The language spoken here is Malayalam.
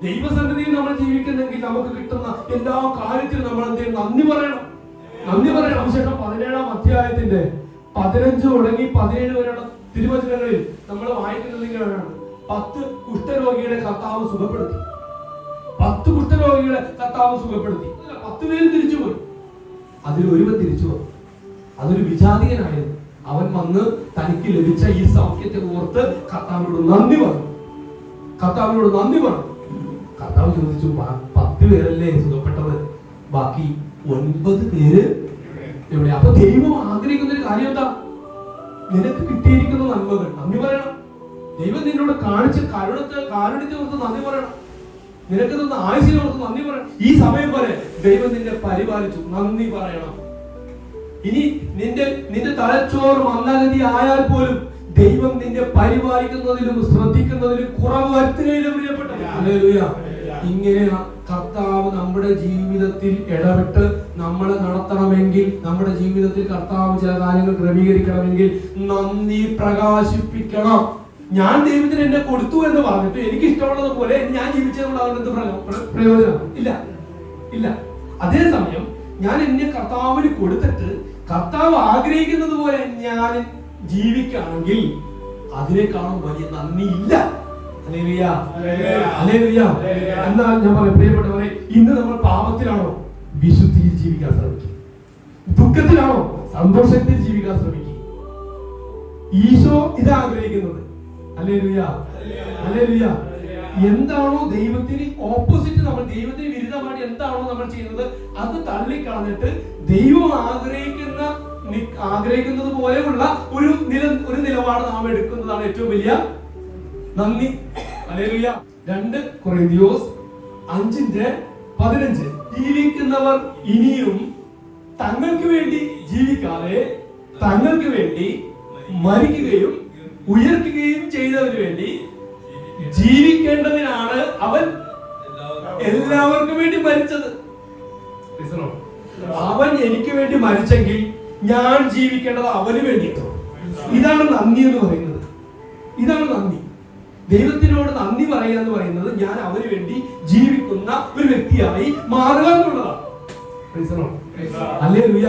ദൈവസന്നിധിയിൽ നമ്മൾ ജീവിക്കുന്നെങ്കിൽ നമുക്ക് കിട്ടുന്ന എല്ലാ കാര്യത്തിലും നമ്മൾ എന്തെങ്കിലും നന്ദി പറയണം. വിശേഷം 17-ാം അധ്യായത്തിന്റെ 15 തുടങ്ങി 17 വരെയുള്ള തിരുവചനങ്ങളിൽ നമ്മൾ വായിക്കുന്നത് ഇങ്ങനെയാണ്. 10 കുഷ്ഠരോഗികളെ കർത്താവ് സുഖപ്പെടുത്തി. 10 കുഷ്ഠരോഗികളെ കർത്താവ് സുഖപ്പെടുത്തി. 10 പേര് തിരിച്ചുപോയി. അതിൽ ഒരുവൻ തിരിച്ചു വന്നു. അതൊരു വിജാതീയനായിരുന്നു. അവൻ വന്ന് തനിക്ക് ലഭിച്ച ഈ സൗഖ്യത്തെ ഓർത്ത് കർത്താവിനോട് നന്ദി പറഞ്ഞു. കർത്താവ് ചോദിച്ചു, 10 പേരല്ലേ സുഖപ്പെട്ടത്, ബാക്കി 9 പേര് എവിടെ? അപ്പൊ ദൈവം ആഗ്രഹിക്കുന്ന ഒരു കാര്യം എന്താ? നിനക്ക് കിട്ടിയിരിക്കുന്ന നന്മകൾ നന്ദി പറയണം. ദൈവം നിന്നോട് കാണിച്ച കാരുണ്യത്തെ ഓർത്ത് നന്ദി പറയണം. നിനക്ക് തന്ന ആയുസിനെ ഓർത്ത് നന്ദി പറയണം. ഈ സമയം വരെ ദൈവം നിന്നെ പരിപാലിച്ചു, നന്ദി പറയണം. ഇനി നിന്റെ തലച്ചോറ് മന്ദഗതി ആയാൽ പോലും ദൈവം നിന്നെ പരിപാലിക്കുന്നതിലും ശ്രദ്ധിക്കുന്നതിലും കുറവ് വരുത്തുകയില്ല. പ്രിയപ്പെട്ട ഹല്ലേലൂയ. ഇങ്ങനെ കർത്താവ് നമ്മുടെ ജീവിതത്തിൽ ഇടപെട്ട് നമ്മളെ നടത്തണമെങ്കിൽ, നമ്മുടെ ജീവിതത്തിൽ കർത്താവ് ചില കാര്യങ്ങൾ ക്രമീകരിക്കണമെങ്കിൽ നന്ദി പ്രകാശിപ്പിക്കണം. ഞാൻ ദൈവത്തിന് എന്നെ കൊടുത്തു എന്ന് പറഞ്ഞിട്ട് എനിക്ക് ഇഷ്ടമുള്ളത് പോലെ ഞാൻ ജീവിച്ചതുകൊണ്ട് പ്രയോജനം ഇല്ല. അതേസമയം ഞാൻ എന്നെ കർത്താവിന് കൊടുത്തിട്ട് കർത്താവ് ആഗ്രഹിക്കുന്നത് പോലെ ഞാൻ ജീവിക്കുകയാണെങ്കിൽ അതിനേക്കാളും വലിയ നന്ദി ഇല്ല. എന്നാൽ ഞാൻ പറയാം പ്രിയപ്പെട്ടവരെ, ഇന്ന് നമ്മൾ പാപത്തിലാണോ? വിശുദ്ധിയിൽ ജീവിക്കാൻ ശ്രമിക്കും. ദുഃഖത്തിലാണോ? സന്തോഷത്തിൽ ജീവിക്കാൻ ശ്രമിക്കും. ഈശോ ഇതാ ആഗ്രഹിക്കുന്നത്. എന്താണോ ദൈവത്തിന് ഓപ്പോസിറ്റ്, നമ്മൾ ദൈവത്തിന് വിരുദ്ധമായിട്ട് എന്താണോ നമ്മൾ ചെയ്യുന്നത് അത് തള്ളിക്കളഞ്ഞിട്ട് ദൈവം ആഗ്രഹിക്കുന്നത് പോലെയുള്ള ഒരു നിലപാട് നാം എടുക്കുന്നതാണ് ഏറ്റവും വലിയ നന്ദി. 2 കൊറിന്ത്യർ 5:15 ജീവിക്കുന്നവർ ഇനിയും തങ്ങൾക്ക് വേണ്ടി ജീവിക്കാതെ തങ്ങൾക്ക് വേണ്ടി മരിക്കുകയും ഉയർക്കുകയും ചെയ്തവന് വേണ്ടി ജീവിക്കേണ്ടതിനാണ് അവൻ എല്ലാവർക്കും വേണ്ടി മരിച്ചത്. അവൻ എനിക്ക് വേണ്ടി മരിച്ചെങ്കിൽ ഞാൻ ജീവിക്കേണ്ടത് അവന് വേണ്ടിയിട്ടോ. ഇതാണ് നന്ദി എന്ന് പറയുന്നത്. ഇതാണ് നന്ദി. ദൈവത്തിനോട് നന്ദി പറയുക എന്ന് പറയുന്നത് ഞാൻ അവന് വേണ്ടി ജീവിക്കുന്ന ഒരു വ്യക്തിയായി മാറുക എന്നുള്ളതാണ്. ഹല്ലേലൂയ.